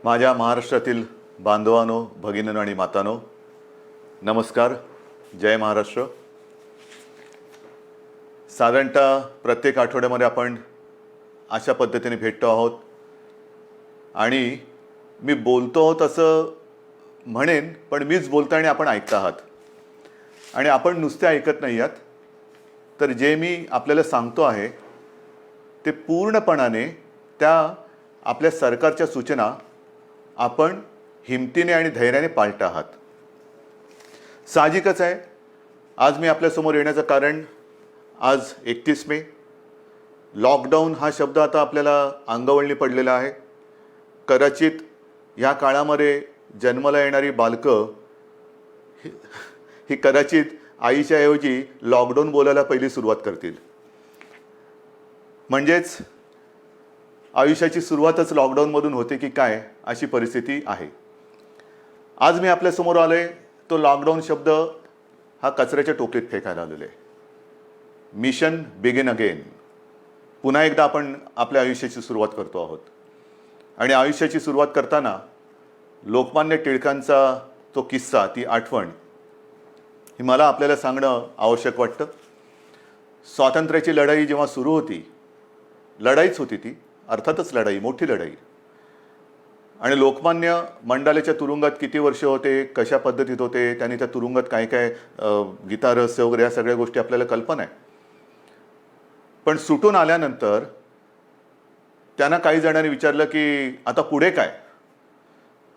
माझ्या महाराष्ट्रातील बांधवांनो, भगिनींनो आणि मातांनो, नमस्कार. जय महाराष्ट्र. साधारणतः प्रत्येक आठवड्यामध्ये आपण अशा पद्धतीने भेटतो आहोत आणि मी बोलतो आहोत असं म्हणेन, पण मीच बोलतो आणि आपण ऐकता आहात. आणि आपण नुसते ऐकत नाही आहात, तर जे मी आपल्याला सांगतो आहे ते पूर्णपणाने त्या आपल्या सरकारच्या सूचना आपण हिमतीने आणि धैर्याने पाळत आहात. साहजिकच आहे, आज मी आपल्यासमोर येण्याचं कारण, आज 31 मे. लॉकडाऊन हा शब्द आता आपल्याला अंगवळणी पडलेला आहे. कदाचित ह्या काळामध्ये जन्माला येणारी बालकं ही कदाचित आईच्या ऐवजी लॉकडाऊन बोलायला पहिली सुरुवात करतील. म्हणजेच आयुष्याची सुरुवातच लॉकडाऊनमधून होते की काय, अशी परिस्थिती आहे. आज मी आपल्यासमोर आलो आहे, तो लॉकडाऊन शब्द हा कचऱ्याच्या टोपलीत फेकायला आलेला आहे. Mission begin again. पुन्हा एकदा आपण आपल्या आयुष्याची सुरुवात करतो आहोत. आणि आयुष्याची सुरुवात करताना लोकमान्य टिळकांचा तो किस्सा, ती आठवण ही मला आपल्याला सांगणं आवश्यक वाटतं. स्वातंत्र्याची लढाई जेव्हा सुरू होती, लढाईच होती ती, अर्थातच लढाई, मोठी लढाई. आणि लोकमान्य मंडालेच्या तुरुंगात किती वर्ष होते, कशा पद्धतीत होते, त्यांनी त्या तुरुंगात काय काय गीता रहस्य वगैरे या सगळ्या गोष्टी आपल्याला कल्पना आहे. पण सुटून आल्यानंतर त्यांना काही जणांनी विचारलं की आता पुढे काय,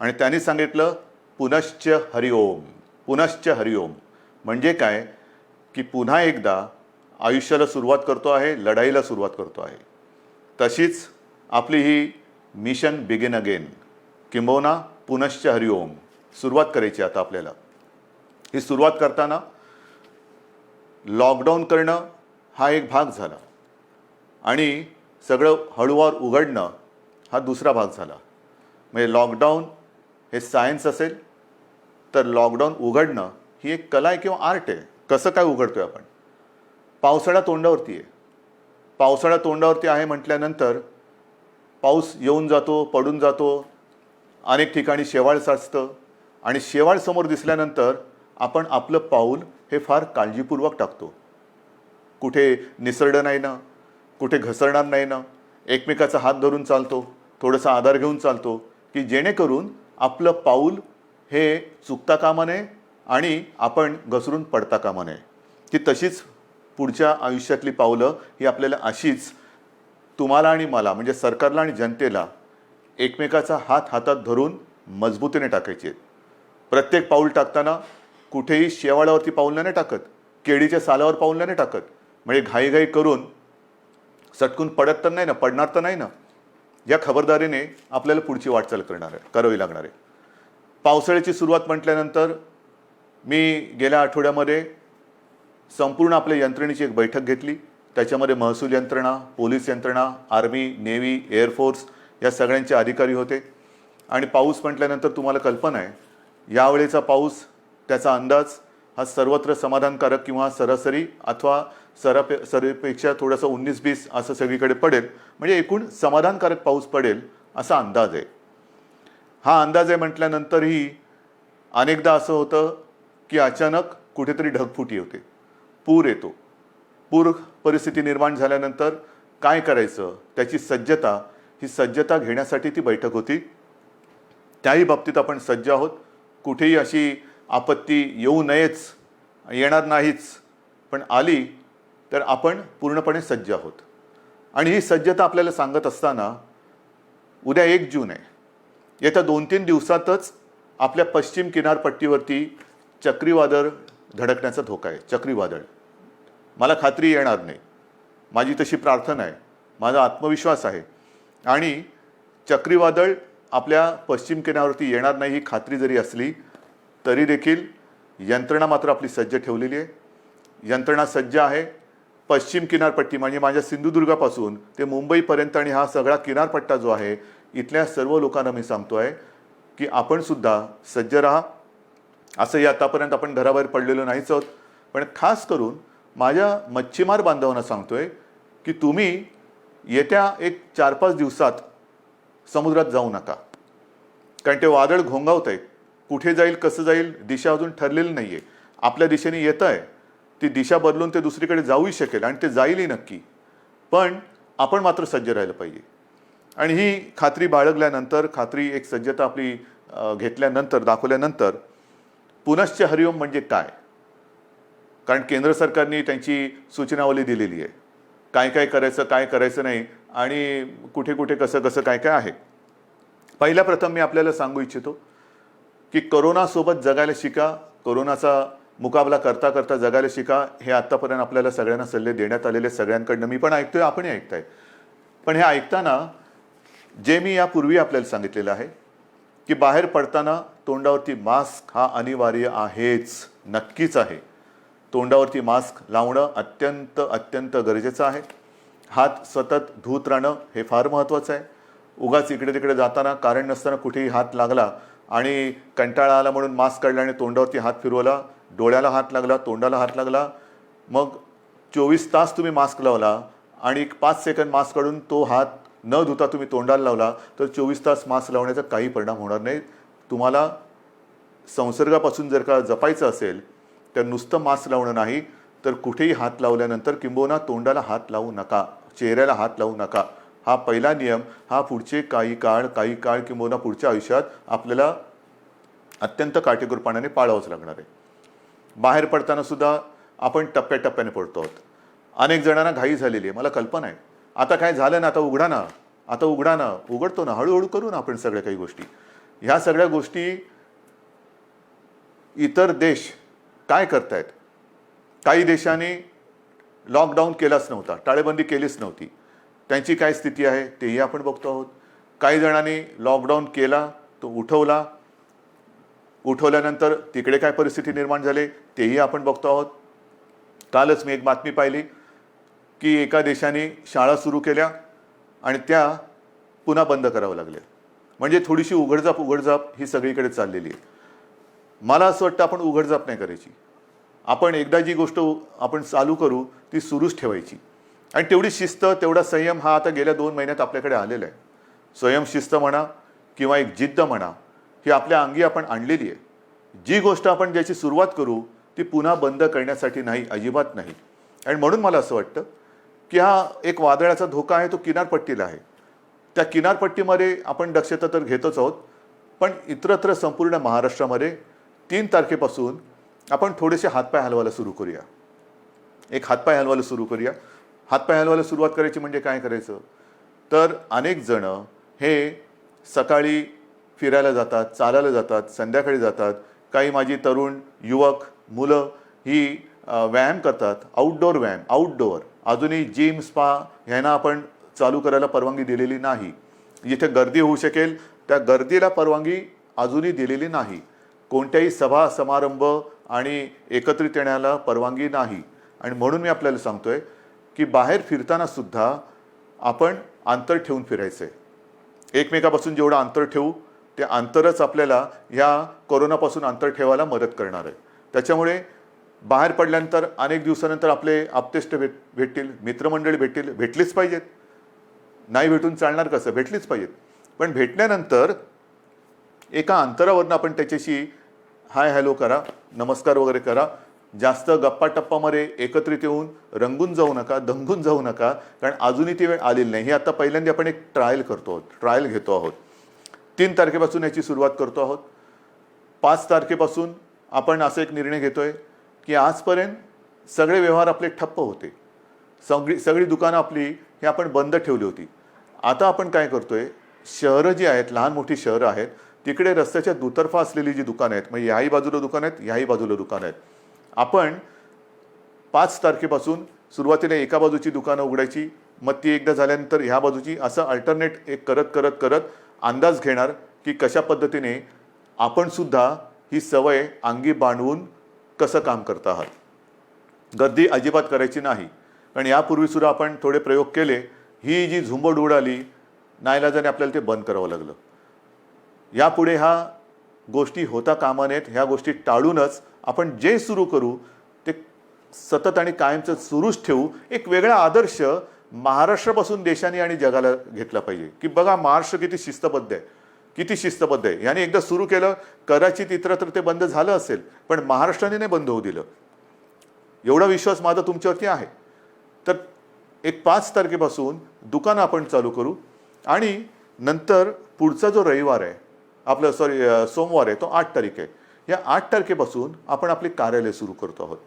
आणि त्यांनी सांगितलं पुनश्च हरिओम. पुनश्च हरिओम म्हणजे काय की पुन्हा एकदा आयुष्याला सुरुवात करतो आहे, लढाईला सुरुवात करतो आहे. तशीच आपली ही मिशन बिगिन अगेन, किंबहुना पुनश्च हरिओम सुरुवात करायची आता आपल्याला. ही सुरुवात करताना लॉकडाऊन करणं हा एक भाग झाला आणि सगळं हळूवार उघडणं हा दुसरा भाग झाला. म्हणजे लॉकडाऊन हे सायन्स असेल तर लॉकडाऊन उघडणं ही एक कला आहे किंवा आर्ट आहे. कसं काय उघडतोय आपण? पावसाळा तोंडावरती आहे. पावसाळा तोंडावरती आहे म्हटल्यानंतर पाऊस येऊन जातो, पडून जातो, अनेक ठिकाणी शेवाळ साचतं आणि शेवाळ समोर दिसल्यानंतर आपण आपलं पाऊल हे फार काळजीपूर्वक टाकतो. कुठे निसरडं नाही ना, कुठे घसरणार नाही ना, एकमेकाचा हात धरून चालतो, थोडासा आधार घेऊन चालतो की जेणेकरून आपलं पाऊल हे चुकता कामा नये आणि आपण घसरून पडता कामा नये. ती तशीच पुढच्या आयुष्यातली पावलं ही आपल्याला अशीच तुम्हाला आणि मला, म्हणजे सरकारला आणि जनतेला, एकमेकाचा हात हातात धरून मजबूतीने टाकायचे आहेत. प्रत्येक पाऊल टाकताना कुठेही शेवाळावरती पाऊल नाही टाकत, केळीच्या सालावर पाऊल नाही टाकत. म्हणजे घाईघाई करून सटकून पडत तर नाही ना, पडणार तर नाही ना, या खबरदारीने आपल्याला पुढची वाटचाल करावी लागणार आहे. पावसाळ्याची सुरुवात म्हटल्यानंतर मी गेल्या आठवड्यामध्ये संपूर्ण आपल्या यंत्रणेची एक बैठक घेतली. त्याच्यामध्ये महसूल यंत्रणा, पोलीस यंत्रणा, आर्मी, नेव्ही, एअरफोर्स या सगळ्यांचे अधिकारी होते. आणि पाऊस म्हटल्यानंतर तुम्हाला कल्पना आहे, यावेळेचा पाऊस, त्याचा अंदाज हा सर्वत्र समाधानकारक किंवा सरासरी अथवा सरीपेक्षा थोडंसं 19-20 असं सगळीकडे पडेल. म्हणजे एकूण समाधानकारक पाऊस पडेल असा अंदाज आहे. हा अंदाज आहे म्हटल्यानंतरही अनेकदा असं होतं की अचानक कुठेतरी ढगफुटी होते, पूर येतो. पूर परिस्थिती निर्माण झाल्यानंतर काय करायचं, त्याची सज्जता, ही सज्जता घेण्यासाठी ती बैठक होती. त्याही बाबतीत आपण सज्ज आहोत. कुठेही अशी आपत्ती येऊ नयेच, येणार नाहीच, पण आली तर आपण पूर्णपणे सज्ज आहोत. आणि ही सज्जता आपल्याला सांगत असताना उद्या 1 जून आहे. येत्या 2-3 दिवसातच आपल्या पश्चिम किनारपट्टीवरती चक्रीवादळ धडकण्याचा धोका आहे. चक्रीवादळ, मला खात्री येणार नाही, माझी तशी प्रार्थना आहे, माझा आत्मविश्वास आहे. आणि चक्रीवादळ आपल्या पश्चिम किनाऱ्यावरती येणार नाही ही खात्री जरी असली तरी देखील यंत्रणा मात्र आपली सज्ज ठेवलेली आहे. यंत्रणा सज्ज आहे. पश्चिम किनारपट्टी म्हणजे माझ्या सिंधुदुर्गापासून ते मुंबईपर्यंत आणि हा सगळा किनारपट्टा जो आहे, इथल्या सर्व लोकांना मी सांगतो आहे की आपण सुद्धा सज्ज राहा. असंही आतापर्यंत आपण घराबाहेर पडलेलो नाहीच आहोत. पण खास करून माझ्या मच्छीमार बांधवांना सांगतोय की तुम्ही येत्या एक 4-5 दिवसात समुद्रात जाऊ नका. कारण ते वादळ घोंगावत आहे. कुठे जाईल, कसं जाईल, दिशा अजून ठरलेली नाही आहे. आपल्या दिशेने येत आहे, ती दिशा बदलून ते दुसरीकडे जाऊही शकेल आणि ते जाईलही नक्की. पण आपण मात्र सज्ज राहिलं पाहिजे. आणि ही खात्री बाळगल्यानंतर, खात्री एक सज्जता आपली घेतल्यानंतर, दाखवल्यानंतर पुनश्च हरिओम म्हणजे काय? कारण केंद्र सरकारने त्यांची सूचनावली दिलेली आहे, काय काय करायचं, काय करायचं नाही आणि कुठे कुठे कसं कसं काय काय आहे. पहिल्या प्रथम मी आपल्याला सांगू इच्छितो की कोरोनासोबत जगायला शिका, कोरोनाचा मुकाबला करता करता जगायला शिका. हे आत्तापर्यंत आपल्याला सगळ्यांना सल्ले देण्यात आलेले, सगळ्यांकडनं मी पण ऐकतोय, आपणही ऐकताय. पण हे ऐकताना जे मी यापूर्वी आपल्याला सांगितलेलं आहे की बाहेर पडताना तोंडावरती मास्क हा अनिवार्य आहेच, नक्कीच आहे. तोंडावरती मास्क लावणं अत्यंत अत्यंत गरजेचं आहे. हात सतत धुत राहणं हे फार महत्त्वाचं आहे. उगाच इकडे तिकडे जाताना कारण नसताना कुठेही हात लागला आणि कंटाळा आला म्हणून मास्क काढला आणि तोंडावरती हात फिरवला, डोळ्याला हात लागला, तोंडाला हात लागला, मग 24 तास तुम्ही मास्क लावला आणि 5 सेकंद मास्क काढून तो हात न धुता तुम्ही तोंडाला लावला तर 24 तास मास्क लावण्याचा काही परिणाम होणार नाही. तुम्हाला संसर्गापासून जर का जपायचं असेल तर नुसतं मास्क लावणं नाही, तर कुठेही हात लावल्यानंतर किंबहुना तोंडाला हात लावू नका, चेहऱ्याला हात लावू नका. हा पहिला नियम, हा पुढचे काही काळ किंबहुना पुढच्या आयुष्यात आपल्याला अत्यंत काटेकोरपणाने पाळावंच लागणार आहे. बाहेर पडताना सुद्धा आपण टप्प्याटप्प्याने पडतो आहोत. अनेक जणांना घाई झालेली आहे, मला कल्पना आहे. आता काय झालं ना, आता उघडा ना, आता उघडा ना, उघडतो ना, हळूहळू करू ना आपण सगळ्या काही गोष्टी. ह्या सगळ्या गोष्टी इतर देश काय करतायत? काही देशांनी लॉकडाऊन केलाच नव्हता, टाळेबंदी केलीच नव्हती. त्यांची काय स्थिती आहे तेही आपण बघतो आहोत. काही जणांनी लॉकडाऊन केला, तो उठवला, उठवल्यानंतर तिकडे काय परिस्थिती निर्माण झाली तेही आपण बघतो आहोत. कालच मी एक बातमी पाहिली की एका देशाने शाळा सुरू केल्या आणि त्या पुन्हा बंद करावं लागल्या. म्हणजे थोडीशी उघडझाप ही सगळीकडे चाललेली आहे. मला असं वाटतं आपण उघडझाप नाही करायची. आपण एकदा जी गोष्ट आपण चालू करू ती सुरूच ठेवायची. आणि तेवढी शिस्त, तेवढा संयम हा आता गेल्या 2 महिन्यात आपल्याकडे आलेला आहे. स्वयं शिस्त म्हणा किंवा एक जिद्द म्हणा, ही आपल्या अंगी आपण आणलेली आहे. जी गोष्ट आपण ज्याची सुरुवात करू ती पुन्हा बंद करण्यासाठी नाही, अजिबात नाही. आणि म्हणून मला असं वाटतं की हा एक वादळाचा धोका आहे, तो किनारपट्टीला आहे. त्या किनारपट्टीमध्ये आपण दक्षता तर घेतोच आहोत, पण इतरत्र संपूर्ण महाराष्ट्रामध्ये 3 तारखेपासून आपण थोडेसे हातपाय हलवायला सुरू करूया. एक हातपाय हलवायला सुरू करूया. हातपाय हलवायला सुरुवात करायची म्हणजे काय करायचं? तर अनेक जण हे सकाळी फिरायला जातात, चालायला जातात, संध्याकाळी जातात. काही माझी तरुण युवक मुलं ही व्यायाम करतात, आउटडोअर व्यायाम, आउटडोअर. अजूनही जिम, स्पा ह्यांना आपण चालू करायला परवानगी दिलेली नाही. जिथे गर्दी होऊ शकेल त्या गर्दीला परवानगी अजूनही दिलेली नाही. कोणत्याही सभा समारंभ आणि एकत्रित येण्याला परवानगी नाही. आणि म्हणून मी आपल्याला सांगतोय की बाहेर फिरताना सुद्धा आपण अंतर ठेवून फिरायचं आहे. एकमेकापासून जेवढं अंतर ठेवू ते अंतरच आपल्याला ह्या कोरोनापासून अंतर ठेवायला मदत करणार आहे. त्याच्यामुळे बाहेर पडल्यानंतर अनेक दिवसानंतर आपले आप्तेष्ट भेटतील, मित्रमंडळी भेटलीच पाहिजेत. नाही भेटून चालणार कसं? भेटलीच पाहिजेत. पण भेटल्यानंतर एका अंतरावरनं आपण त्याच्याशी हाय हॅलो करा, नमस्कार वगैरे करा. जास्त गप्पा टप्पामध्ये एकत्रित येऊन रंगून जाऊ नका, दंगून जाऊ नका, कारण अजूनही ती वेळ आलेली नाही. ही आता पहिल्यांदा आपण एक ट्रायल करतो आहोत, ट्रायल घेतो आहोत. 3 तारखेपासून याची सुरुवात करतो आहोत. 5 तारखेपासून आपण असा एक निर्णय घेतोय की आजपर्यंत सगळे व्यवहार आपले ठप्प होते, सगळी दुकानं आपली ही आपण बंद ठेवली होती. आता आपण काय करतोय, शहरं जी आहेत, लहान मोठी शहरं आहेत, तिकडे रस्त्याच्या दुतर्फा असलेली जी दुकानं आहेत, म्हणजे याही बाजूला दुकानं आहेत, याही बाजूला दुकानं आहेत, आपण 5 तारखेपासून सुरुवातीला एका बाजूची दुकानं उघडायची, मग ती एकदा झाल्यानंतर ह्या बाजूची, असं अल्टरनेट एक करत अंदाज घेणार की कशा पद्धतीने आपण सुद्धा ही सवय अंगी बांधवून कसं काम करत आहात. गर्दी अजिबात करायची नाही. कारण यापूर्वी सुद्धा आपण थोडे प्रयोग केले. ही जी झुंबड उडाली, नाईलाजाने आपल्याला ते बंद करावं लागलं. यापुढे ह्या गोष्टी होता कामा नयेत. ह्या गोष्टी टाळूनच आपण जे सुरू करू ते सतत आणि कायमचं सुरूच ठेवू. एक वेगळा आदर्श महाराष्ट्रापासून देशाने आणि जगाला घेतला पाहिजे की बघा महाराष्ट्र किती शिस्तबद्ध आहे. किती शिस्तबद्ध आहे. याने एकदा सुरू केलं, कदाचित इतरत्र ते बंद झालं असेल, पण महाराष्ट्राने नाही बंद होऊ दिलं. एवढा विश्वास माझा तुमच्यावरती आहे. तर एक 5 तारखेपासून दुकानं आपण चालू करू आणि नंतर पुढचा जो रविवार आहे आपलं सोमवार आहे तो 8 तारीख आहे. या 8 तारखेपासून आपण आपले कार्यालय सुरू करतो आहोत.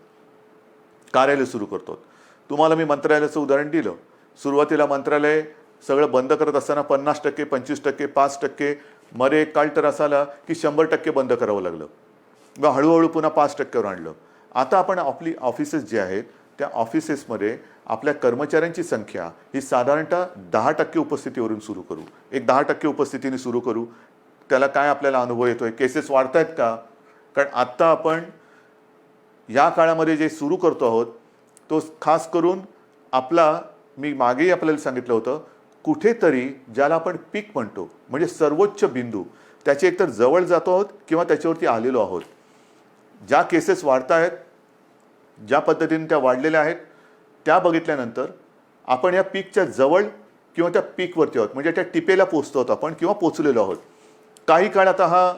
कार्यालय सुरू करतो. तुम्हाला मी मंत्रालयाचं उदाहरण दिलं. सुरुवातीला मंत्रालय सगळं बंद करत असताना 50%, 25%, 5%, मध्ये एक काळ तर असा आला की 100% बंद करावं लागलं. मग हळूहळू पुन्हा 5%वर आणलं. आता आपण आपली ऑफिसेस जे आहेत त्या ऑफिसेसमध्ये आपल्या कर्मचाऱ्यांची संख्या ही साधारणतः 10% उपस्थितीवरून सुरू करू. एक 10% उपस्थितीने सुरू करू. त्याला काय आपल्याला अनुभव येतोय? केसेस वाढत आहेत का? कारण आत्ता आपण या काळामध्ये जे सुरू करतो आहोत तो खास करून आपला, मी मागेही आपल्याला सांगितलं होतं, कुठेतरी ज्याला आपण पीक म्हणतो म्हणजे सर्वोच्च बिंदू, त्याच्या एकतर जवळ जातो आहोत किंवा त्याच्यावरती आलेलो आहोत. ज्या केसेस वाढत आहेत, ज्या पद्धतीने त्या वाढलेल्या आहेत त्या बघितल्यानंतर आपण या पीकच्या जवळ किंवा त्या पीकवरती आहोत, म्हणजे त्या टिपेला पोचतो आहोत आपण किंवा पोचलेलो आहोत. काही काळ आता हा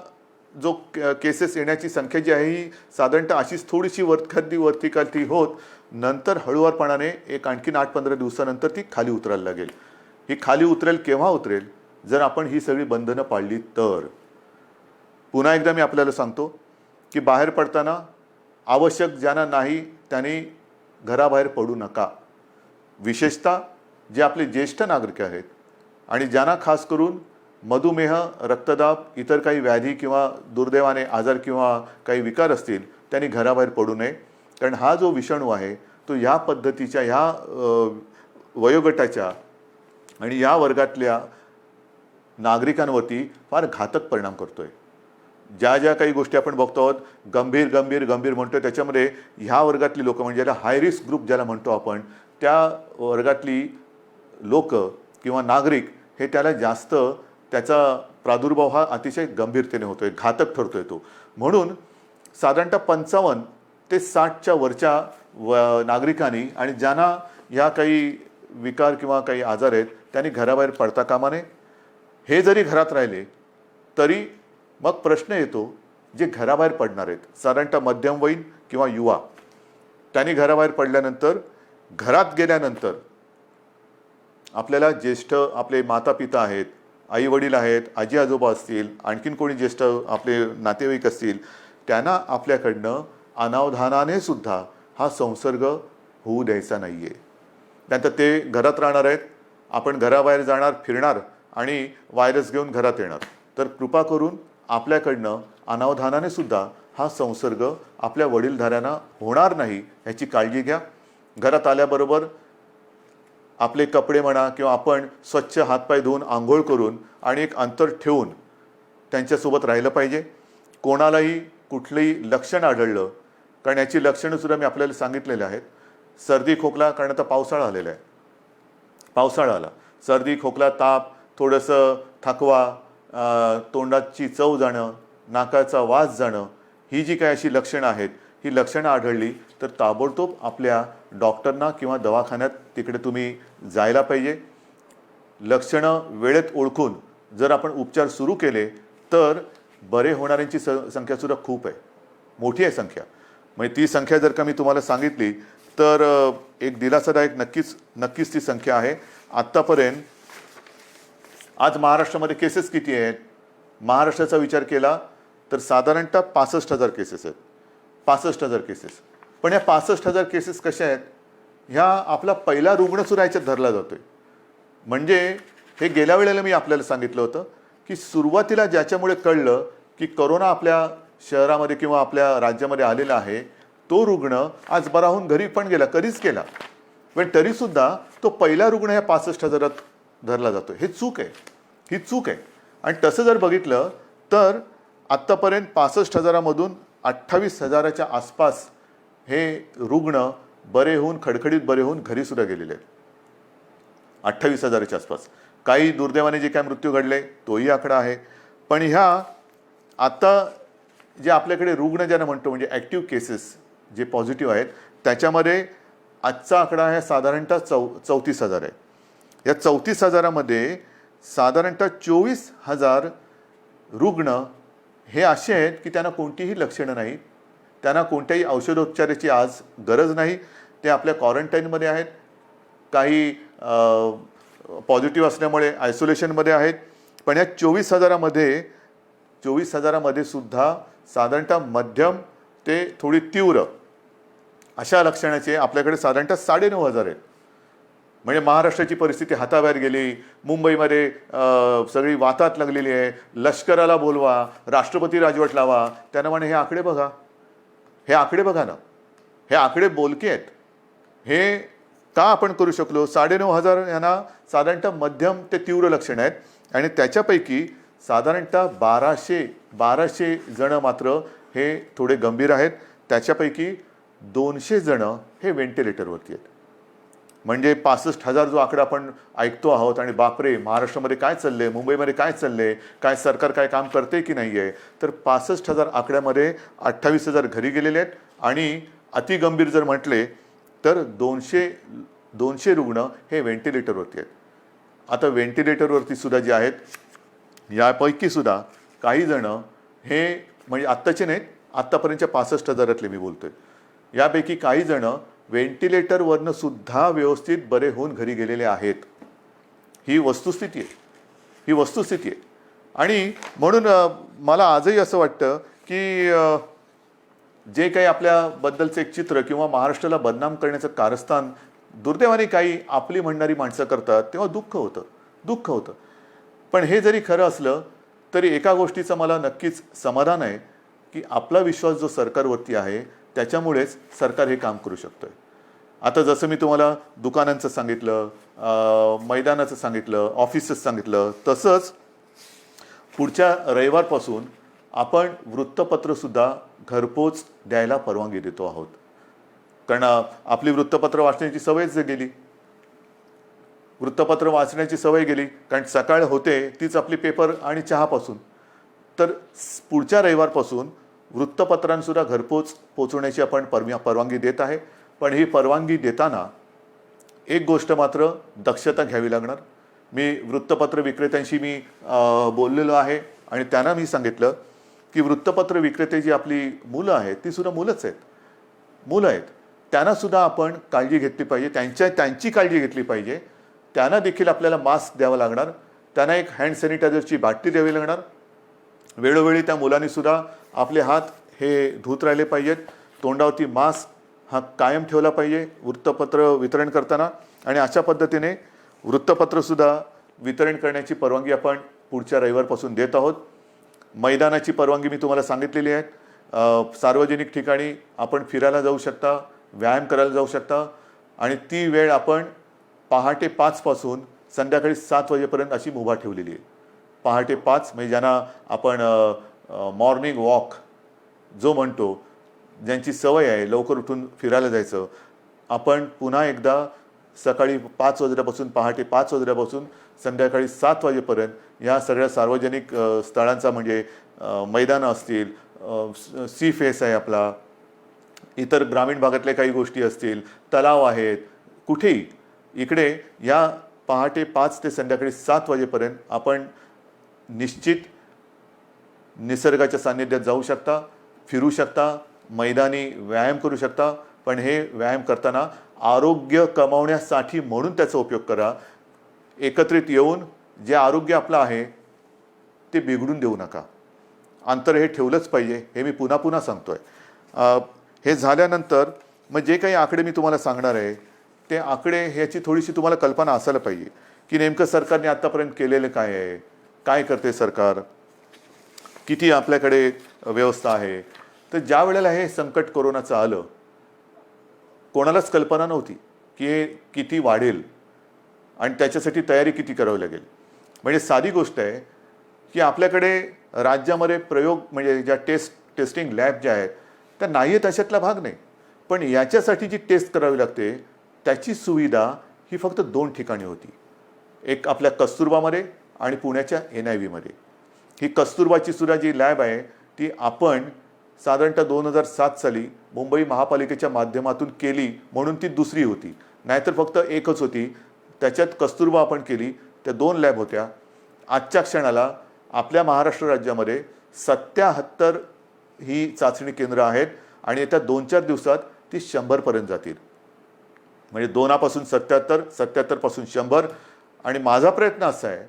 जो केसेस येण्याची संख्या जी आहे ही साधारणतः अशीच थोडीशी वरती खाली होत नंतर हळूवारपणाने एक आणखीन 8-15 दिवसानंतर ती खाली उतरायला लागेल. ही खाली उतरेल केव्हा उतरेल? जर आपण ही सगळी बंधनं पाळली तर. पुन्हा एकदा मी आपल्याला सांगतो की बाहेर पडताना आवश्यक ज्यांना नाही त्यांनी घराबाहेर पडू नका. विशेषतः जे आपले ज्येष्ठ नागरिक आहेत आणि ज्यांना खास करून मधुमेह, रक्तदाब, इतर काही व्याधी किंवा दुर्दैवाने आजार किंवा काही विकार असतील त्यांनी घराबाहेर पडू नये. कारण हा जो विषाणू आहे तो या पद्धतीच्या ह्या वयोगटाच्या आणि या वर्गातल्या नागरिकांवरती फार घातक परिणाम करतोय. ज्या ज्या काही गोष्टी आपण बघतो आहोत गंभीर गंभीर गंभीर म्हणतोय त्याच्यामध्ये ह्या वर्गातली लोक म्हणजे ज्याला हाय रिस्क ग्रुप ज्याला म्हणतो आपण त्या वर्गातली लोक किंवा नागरिक हे त्याला जास्त त्याचा प्रादुर्भाव हा अतिशय गंभीरतेने होतोय, घातक ठरतोय तो. म्हणून साधारणतः 55 ते 60च्या वरच्या नागरिकांनी आणि ज्यांना ह्या काही विकार किंवा काही आजार आहेत त्यांनी घराबाहेर पडता कामा नये. हे जरी घरात राहिले तरी मग प्रश्न येतो जे घराबाहेर पडणार आहेत साधारणतः मध्यमवयीन किंवा युवा, त्यांनी घराबाहेर पडल्यानंतर घरात गेल्यानंतर आपल्याला ज्येष्ठ आपले माता पिता आहेत, आई वडील आहेत, आजी आजोबा असतील, आणखीन कोणी ज्येष्ठ आपले नातेवाईक असतील, त्यांना आपल्याकडनं अनावधानाने सुद्धा हा संसर्ग होऊ द्यायचा नाही आहे. त्यानंतर ते घरात राहणार आहेत, आपण घराबाहेर जाणार, फिरणार आणि व्हायरस घेऊन घरात येणार. तर कृपा करून आपल्याकडनं अनावधानाने सुद्धा हा संसर्ग आपल्या वडीलधाऱ्यांना होणार नाही याची काळजी घ्या. घरात आल्याबरोबर आपले कपडे म्हणा किंवा आपण स्वच्छ हातपाय धुवून आंघोळ करून आणि एक अंतर ठेवून त्यांच्यासोबत राहिलं पाहिजे. कोणालाही कुठलंही लक्षण आढळलं, कारण याची लक्षणंसुद्धा मी आपल्याला सांगितलेली आहेत. सर्दी खोकला, कारण आता पावसाळा आलेला आहे, पावसाळा आला, सर्दी खोकला, ताप, थोडंसं थकवा, तोंडाची चव जाणं, नाकाचा वास जाणं, ही जी काही अशी लक्षणं आहेत ही लक्षणं आढळली तर ताबडतोब आपल्या डॉक्टरना किंवा दवाखान्यात तिकडे तुम्ही जायला पाहिजे. लक्षणं वेळेत ओळखून जर आपण उपचार सुरू केले तर बरे होणाऱ्यांची संख्यासुद्धा खूप आहे, मोठी आहे संख्या. म्हणजे ती संख्या जर का मी तुम्हाला सांगितली तर एक दिलासादायक नक्कीच ती संख्या आहे. आत्तापर्यंत आज महाराष्ट्रामध्ये केसेस किती आहेत? महाराष्ट्राचा विचार केला तर साधारणतः 65,000 केसेस आहेत. 65,000 केसेस. पण या 65,000 केसेस कशा आहेत? ह्या आपला पहिला रुग्णसुद्धा याच्यात धरला जातोय. म्हणजे हे गेल्या वेळेला मी आपल्याला सांगितलं होतं की सुरुवातीला ज्याच्यामुळे कळलं की कोरोना आपल्या शहरामध्ये किंवा आपल्या राज्यामध्ये आलेला आहे तो रुग्ण आज बरा होऊन घरी पण गेला, कधीच गेला, पण तरीसुद्धा तो पहिला रुग्ण ह्या 65,000 धरला जातो. हे चूक आहे, ही चूक आहे. आणि तसं जर बघितलं तर आत्तापर्यंत 65,000मधून 28,000च्या आसपास हे रुग्ण बरे होऊन खडखडीत बरे होऊन घरीसुद्धा गेलेले आहेत. 28,000च्या आसपास. काही दुर्दैवाने जे काय मृत्यू घडले तोही आकडा आहे. पण ह्या आता जे आपल्याकडे रुग्ण ज्यांना म्हणतो म्हणजे ॲक्टिव्ह केसेस जे पॉझिटिव्ह आहेत त्याच्यामध्ये आजचा आकडा आहे साधारणतः 34,000 आहे. या 34,000मध्ये साधारणतः 24,000 रुग्ण हे असे आहेत की त्यांना कोणतीही लक्षणं नाहीत, त्यांना कोणत्याही औषधोपचाराची आज गरज नाही, ते आपल्या क्वारंटाईनमध्ये आहेत, काही पॉझिटिव्ह असल्यामुळे आयसोलेशनमध्ये आहेत. पण या 24,000मध्ये सुद्धा साधारणतः मध्यम ते थोडी तीव्र अशा लक्षणाचे आपल्याकडे साधारणतः 9,500 आहेत. म्हणजे महाराष्ट्राची परिस्थिती हाताबाहेर गेली, मुंबईमध्ये सगळी वातात लागलेली आहे, लष्कराला बोलवा, राष्ट्रपती राजवट लावा, त्यांना म्हणे हे आकडे बघा, हे आकडे बघा ना, हे आकडे बोलके आहेत. हे का आपण करू शकलो? 9,500 यांना साधारणतः मध्यम ते तीव्र लक्षणं आहेत आणि त्याच्यापैकी साधारणतः 1200 जणं मात्र हे थोडे गंभीर आहेत. त्याच्यापैकी 200 जणं हे व्हेंटिलेटरवरती आहेत. म्हणजे 65,000 जो आकडा आपण ऐकतो आहोत आणि बापरे महाराष्ट्रामध्ये काय चाललंय, मुंबईमध्ये काय चाललंय, काय सरकार काय काम करते की नाही आहे, तर 65,000 आकड्यामध्ये 28,000 घरी गेलेले आहेत आणि अतिगंभीर जर म्हटले तर 200 रुग्ण हे व्हेंटिलेटरवरती आहेत. आता व्हेंटिलेटरवरती सुद्धा जे आहेत यापैकी सुद्धा काही जणं हे म्हणजे आत्ताचे नाहीत, आत्तापर्यंतच्या 65,000 मी बोलतोय, यापैकी काही जणं व्हेंटिलेटरवरनं सुद्धा व्यवस्थित बरे होऊन घरी गेलेले आहेत. ही वस्तुस्थिती आहे. आणि म्हणून मला आजही असं वाटतं की जे काही आपल्याबद्दलचं एक चित्र किंवा महाराष्ट्राला बदनाम करण्याचं कारस्थान दुर्दैवाने काही आपली म्हणणारी माणसं करतात तेव्हा दुःख होतं. पण हे जरी खरं असलं तरी एका गोष्टीचं मला नक्कीच समाधान आहे की आपला विश्वास जो सरकारवरती आहे त्याच्यामुळेच सरकार हे काम करू शकतोय. आता जसं मी तुम्हाला दुकानांचं सांगितलं, मैदानाचं सांगितलं, ऑफिसेस सांगितलं, तसंच पुढच्या रविवारपासून आपण वृत्तपत्रसुद्धा घरपोच द्यायला परवानगी देतो आहोत. कारण आपली वृत्तपत्र वाचण्याची सवयच गेली, कारण सकाळ होते तीच आपली पेपर आणि चहापासून. तर पुढच्या रविवारपासून वृत्तपत्रांसुद्धा घरपोच पोचवण्याची आपण परवानगी देत आहे. पण ही परवानगी देताना एक गोष्ट मात्र दक्षता घ्यावी लागणार. मी वृत्तपत्र विक्रेत्यांशी बोललेलो आहे आणि त्यांना मी सांगितलं की वृत्तपत्र विक्रेते जी आपली मुलं आहेत ती सुद्धा मुलं आहेत, त्यांना सुद्धा आपण काळजी घेतली पाहिजे, त्यांची काळजी घेतली पाहिजे. त्यांना देखील आपल्याला मास्क द्यावा लागणार, त्यांना एक हँड सॅनिटायझरची बाटली द्यावी लागणार. वेळोवेळी त्या मुलांनी सुद्धा आपले हात हे धुत राहिले पाहिजेत, तोंडावरती मास्क हा कायम ठेवला पाहिजे वृत्तपत्र वितरण करताना. आणि अशा पद्धतीने वृत्तपत्रसुद्धा वितरण करण्याची परवानगी आपण पुढच्या रविवारपासून देत आहोत. मैदानाची परवानगी मी तुम्हाला सांगितलेली आहे. सार्वजनिक ठिकाणी आपण फिरायला जाऊ शकता, व्यायाम करायला जाऊ शकता आणि ती वेळ आपण पहाटे 5 पासून संध्याकाळी 7 वाजेपर्यंत अशी मुभा ठेवलेली आहे. पहाटे 5 म्हणजे ज्यांना आपण मॉर्निंग वॉक जो म्हणतो, ज्यांची सवय आहे लवकर उठून फिरायला जायचं, आपण पुन्हा एकदा सकाळी 5 वाजल्यापासून पहाटे 5 वाजल्यापासून संध्याकाळी 7 वाजेपर्यंत ह्या सगळ्या सार्वजनिक स्थळांचा म्हणजे मैदानं असतील, सी फेस आहे आपला, इतर ग्रामीण भागातल्या काही गोष्टी असतील, तलाव आहेत, कुठेही इकडे या पहाटे 5 ते संध्याकाळी 7 वाजेपर्यंत आपण निश्चित निसर्गाच्या सान्निध्यात जाऊ शकता, फिरू शकता, मैदानी व्यायाम करू शकता. पण हे व्यायाम करताना आरोग्य कमावण्यासाठी म्हणून त्याचा उपयोग करा. एकत्रित येऊन जे आरोग्य आपलं आहे ते बिघडून देऊ नका. अंतर हे ठेवलंच पाहिजे, हे मी पुन्हा सांगतोय. हे झाल्यानंतर मग जे काही आकडे मी तुम्हाला सांगणार आहे ते आकडे ह्याची थोडीशी तुम्हाला कल्पना असायला पाहिजे की नेमकं सरकारने आत्तापर्यंत केलेलं काय आहे, काय करते सरकार, किती आपल्याकडे व्यवस्था आहे. तर ज्या वेळेला हे संकट कोरोनाचं आलं कोणालाच कल्पना नव्हती की हे किती वाढेल आणि त्याच्यासाठी तयारी किती करावी लागेल. म्हणजे साधी गोष्ट आहे की आपल्याकडे राज्यामध्ये प्रयोग म्हणजे ज्या टेस्टिंग लॅब ज्या आहेत त्या नाही आहेत अशातला भाग नाही. पण याच्यासाठी जी टेस्ट करावी लागते त्याची सुविधा ही फक्त 2 ठिकाणी होती. एक आपल्या कस्तुरबामध्ये आणि पुण्याच्या NIVमध्ये. ही कस्तुरबाची सुद्धा जी लॅब आहे ती आपण साधारणतः 2007 साली मुंबई महापालिकेच्या माध्यमातून केली म्हणून ती दुसरी होती, नाहीतर फक्त एकच होती. त्याच्यात कस्तुरबा आपण केली, त्या 2 लॅब होत्या. आजच्या क्षणाला आपल्या महाराष्ट्र राज्यामध्ये 77 ही चाचणी केंद्र आहेत आणि येत्या 2-4 दिवसात ती 100पर्यंत जातील. म्हणजे 2पासून 77, 77पासून 100. आणि माझा प्रयत्न असा आहे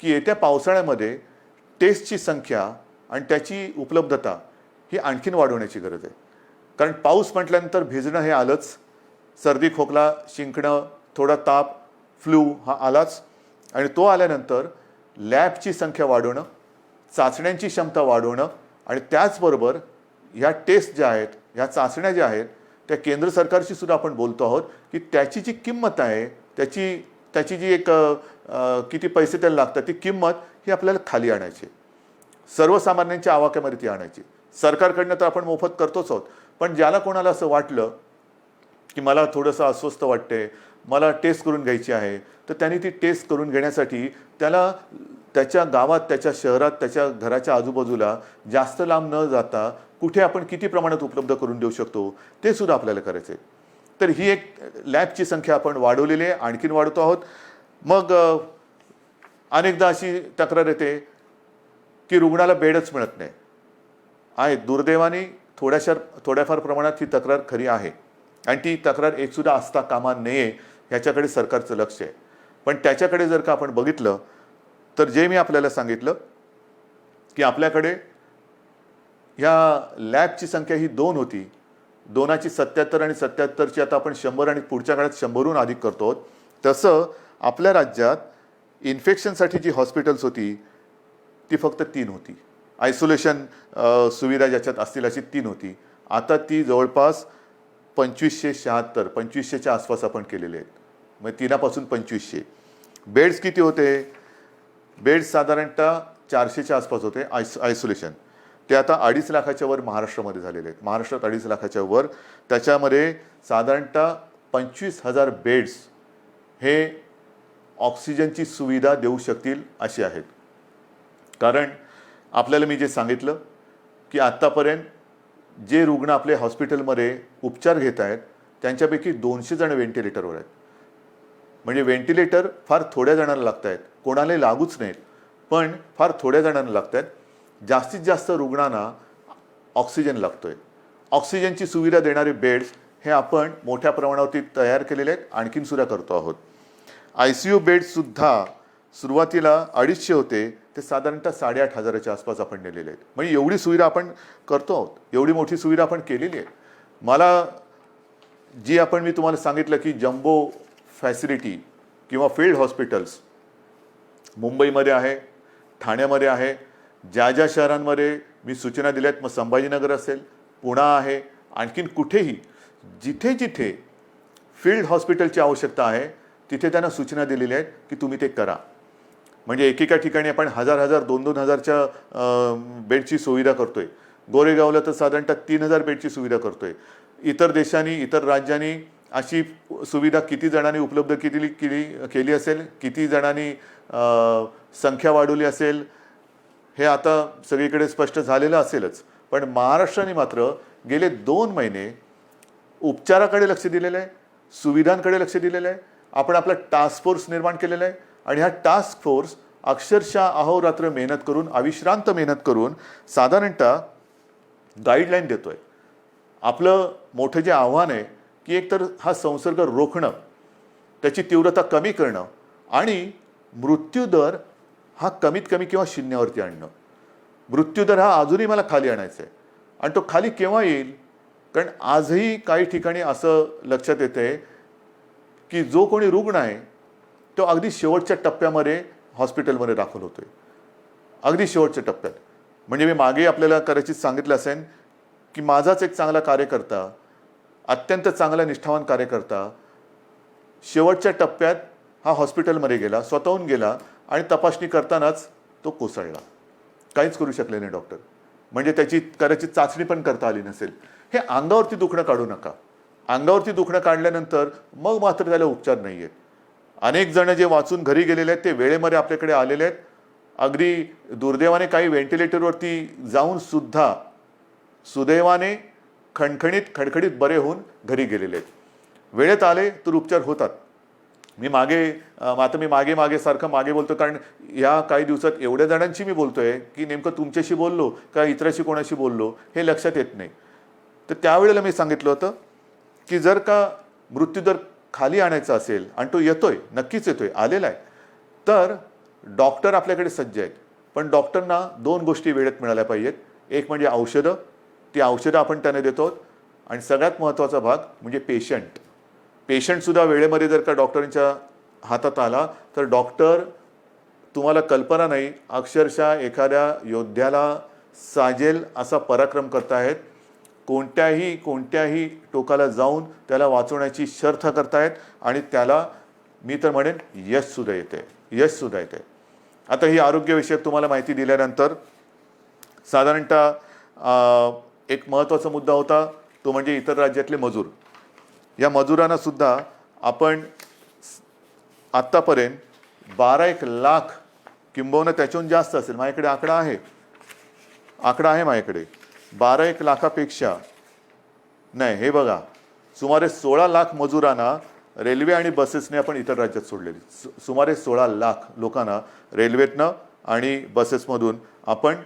की येत्या पावसाळ्यामध्ये टेस्टची संख्या आणि त्याची उपलब्धता ही आणखीन वाढवण्याची गरज आहे. कारण पाऊस म्हटल्यानंतर भिजणं हे आलंच, सर्दी खोकला शिंकणं, थोडा ताप, फ्लू हा आलाच. आणि तो आल्यानंतर लॅबची संख्या वाढवणं, चाचण्यांची क्षमता वाढवणं आणि त्याचबरोबर ह्या टेस्ट ज्या आहेत, ह्या चाचण्या ज्या आहेत, त्या केंद्र सरकारशी सुद्धा आपण बोलतो आहोत की त्याची जी किंमत आहे, त्याची जी एक किती पैसे त्याला लागतात ती किंमत ही आपल्याला खाली आणायची, सर्वसामान्यांच्या आवाक्यामध्ये ती आणायची. सरकारकडनं तर आपण मोफत करतोच आहोत, पण ज्याला कोणाला असं वाटलं की मला थोडंसं अस्वस्थ वाटते, मला टेस्ट करून घ्यायची आहे, तर त्यांनी ती टेस्ट करून घेण्यासाठी त्याला त्याच्या गावात, त्याच्या शहरात, त्याच्या घराच्या आजूबाजूला जास्त लांब न जाता कुठे आपण किती प्रमाणात उपलब्ध करून देऊ शकतो ते सुद्धा आपल्याला करायचं आहे. तर ही एक लॅबची संख्या आपण वाढवलेली आहे, आणखीन वाढवतो आहोत. मग अनेकदा अशी तक्रार येते की रुग्णाला बेडच मिळत नाही आहे. दुर्दैवाने थोड्याफार प्रमाणात ही तक्रार खरी आहे आणि ती तक्रार एकसुद्धा असता कामा नये ह्याच्याकडे सरकारचं लक्ष आहे. पण त्याच्याकडे जर का आपण बघितलं तर जे मी आपल्याला सांगितलं की आपल्याकडे ह्या लॅबची संख्या ही 2 होती, 2ची 77 आणि 77ची आता आपण 100 आणि पुढच्या काळात 100हून अधिक करतो. तसं आपल्या राज्यात इन्फेक्शनसाठी जी हॉस्पिटल्स होती ती फक्त 3 होती. आयसोलेशन सुविधा ज्याच्यात असतील अशी 3 होती. आता ती जवळपास 2576, 2500च्या आसपास आपण केलेले आहेत. मग 3पासून 2500. बेड्स किती होते? बेड्स साधारणतः 400च्या आसपास होते आयसोलेशन. ते आता 2.5 लाखाच्या वर महाराष्ट्रामध्ये झालेले आहेत. महाराष्ट्रात 2.5 लाखाच्या वर. त्याच्यामध्ये साधारणतः 25,000 बेड्स हे ऑक्सिजनची सुविधा देऊ शकतील अशी आहेत. कारण आपल्याला मी जे सांगितलं की आत्तापर्यंत जे रुग्ण आपले हॉस्पिटलमध्ये उपचार घेत आहेत त्यांच्यापैकी 200 जण व्हेंटिलेटरवर आहेत. म्हणजे व्हेंटिलेटर फार थोड्या जणांना लागत आहेत, कोणालाही लागूच नाहीत, पण फार थोड्या जणांना लागत आहेत. जास्तीत जास्त रुग्णांना ऑक्सिजन लागतोय. ऑक्सिजनची सुविधा देणारे बेड्स हे आपण मोठ्या प्रमाणावरती तयार केलेले आहेत, आणखीन सुद्धा करतो आहोत. ICU बेड्ससुद्धा सुरुवातीला 250 होते, ते साधारणतः 8,500च्या आसपास आपण नेलेले आहेत. म्हणजे एवढी सुविधा आपण करतो आहोत, एवढी मोठी सुविधा आपण केलेली आहे. मला जी मी तुम्हाला सांगितलं की जम्बो फॅसिलिटी किंवा फील्ड हॉस्पिटल्स मुंबईमध्ये आहे, ठाण्यामध्ये आहे, ज्या शहरांमध्ये मी सूचना दिल्यात, मग संभाजीनगर असेल, पुणा आहे, आणखीन कुठेही जिथे फील्ड हॉस्पिटलची आवश्यकता आहे तिथे त्यांना सूचना दिलेल्या आहेत की तुम्ही ते करा. म्हणजे एकेका ठिकाणी आपण 1,000, 2,000च्या बेडची सुविधा करतोय. गोरेगावला तर साधारणतः 3,000 बेडची सुविधा करतोय. इतर देशांनी, इतर राज्यांनी अशी सुविधा किती जणांनी उपलब्ध केली असेल, किती जणांनी संख्या वाढवली असेल हे आता सगळीकडे स्पष्ट झालेलं असेलच. पण महाराष्ट्राने मात्र गेले 2 महिने उपचाराकडे लक्ष दिलेलं आहे, सुविधांकडे लक्ष दिलेलं आहे. आपण आपला टास्क फोर्स निर्माण केलेला आहे आणि हा टास्क फोर्स अक्षरशः अहोरात्र मेहनत करून, अविश्रांत मेहनत करून साधारणतः गाईडलाईन देतोय. आपलं मोठं जे आव्हान आहे की एकतर हा संसर्ग रोखणं, त्याची तीव्रता कमी करणं आणि मृत्यूदर हा कमीत कमी किंवा 0वरती आणणं. मृत्यूदर हा अजूनही मला खाली आणायचा आहे. आणि तो खाली केव्हा येईल? कारण आजही काही ठिकाणी असं लक्षात येते की जो कोणी रुग्ण आहे तो अगदी शेवटच्या टप्प्यामध्ये हॉस्पिटलमध्ये दाखल होतोय, अगदी शेवटच्या टप्प्यात. म्हणजे मी मागे आपल्याला कदाचित सांगितलं असेल की माझाच एक चांगला कार्यकर्ता, अत्यंत चांगला निष्ठावान कार्यकर्ता शेवटच्या टप्प्यात हा हॉस्पिटलमध्ये गेला, स्वतःहून गेला आणि तपासणी करतानाच तो कोसळला. काहीच करू शकले नाही डॉक्टर. म्हणजे त्याची कदाचित चाचणी पण करता आली नसेल. हे अंगावरती दुखणं काढू नका. अंगावरती दुखणं काढल्यानंतर मग मात्र त्याला उपचार नाही आहेत. अनेक जण जे वाचून घरी गेलेले आहेत ते वेळेमध्ये आपल्याकडे आलेले आहेत. अगदी दुर्दैवाने काही व्हेंटिलेटरवरती जाऊन सुद्धा सुदैवाने खणखणीत बरे होऊन घरी गेलेले आहेत. वेळेत आले तर उपचार होतात. आता मी मागे सारखं मागे बोलतो, कारण या काही दिवसात एवढ्या जणांशी मी बोलतोय की नेमकं तुमच्याशी बोललो का इतराशी कोणाशी बोललो हे लक्षात येत नाही. तर त्यावेळेला मी सांगितलं होतं की जर का मृत्यूदर खाली आणायचा असेल, आणि तो येतोय, नक्कीच येतोय, आलेला आहे, तर डॉक्टर आपल्याकडे सज्ज आहेत. पण डॉक्टरना 2 गोष्टी वेळेत मिळाल्या पाहिजेत. एक म्हणजे औषधं, ती औषधं आपण त्यांना देतो, आणि सगळ्यात महत्त्वाचा भाग म्हणजे पेशंटसुद्धा वेळेमध्ये जर का डॉक्टरांच्या हातात आला तर डॉक्टर, तुम्हाला कल्पना नाही, अक्षरशः एखाद्या योद्ध्याला साजेल असा पराक्रम करतायत. कोणत्याही टोकाला जाऊन त्याला वाचवण्याची शर्थ करतायत, आणि त्याला मी तर म्हणेन यशसुद्धा येते. आता ही आरोग्यविषयक तुम्हाला माहिती दिल्यानंतर साधारणतः एक महत्त्वाचा मुद्दा होता, तो म्हणजे इतर राज्यातले मजूर. या मजुरांना सुद्धा आपण आत्तापर्यंत 12 लाख, किंबहुना त्याच्याहून जास्त असेल, माझ्याकडे आकडा आहे माझ्याकडे, 12 लाखापेक्षा नाही, हे बघा, सुमारे 16 लाख मजुरांना रेल्वे आणि बसेसने आपण इतर राज्यात सोडलेली. सुमारे 16 लाख लोकांना रेल्वेतनं आणि बसेसमधून आपण